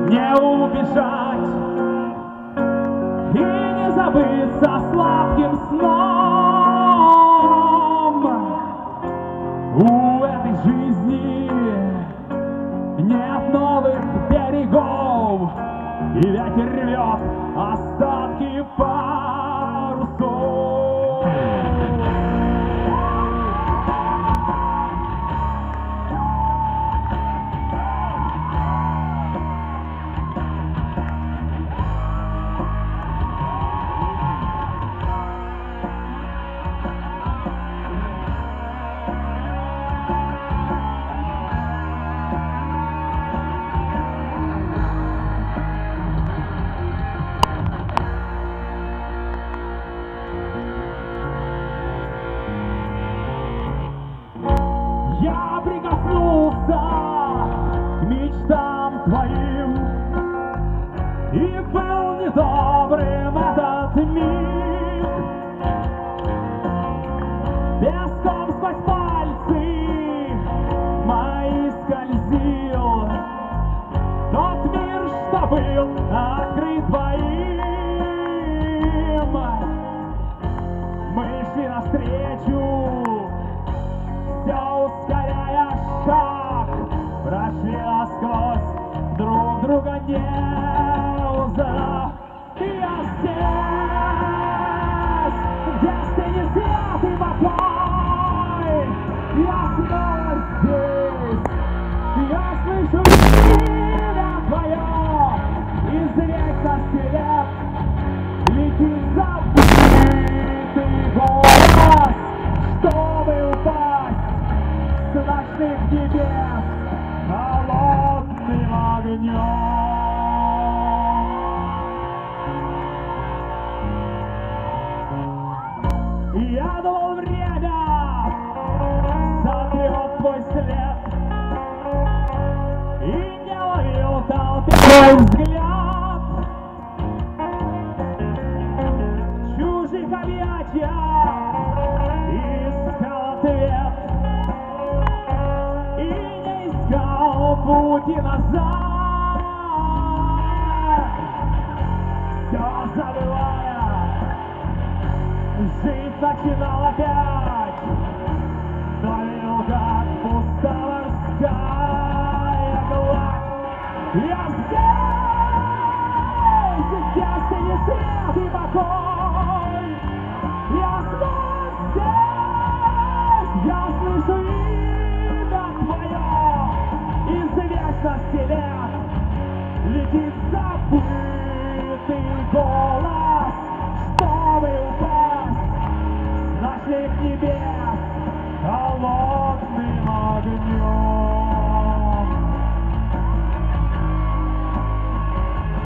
не убежать и не забыться сладким сном. У этой жизни нет новых берегов, и ветер рвет остатки парусов. Я прикоснулся к мечтам твоим, и был недобрым этот миг. Песком сквозь пальцы мои скользил тот мир, что был открыт твоим. Мы шли навстречу, все ускоряя шаг, прошли насквозь, друг друга не узнав. И я здесь, где стынет свет и покой, я снова здесь, я слышу имя твое, из века лет летит забытый голос, чтобы упасть с ночных небес холодным огнем. И я думал, время сотрет твой след, и не ловил толпе твой взгляд. В чужих объятиях искал ответ и не искал пути назад, все забывая, жизнь начинал опять, но видел, как пустоморская гладь. Я здесь, где стынет свет и покой, я снова здесь, я слышу имя твое, из вечности лет летит забытый голос, чтобы упасть с ночных небес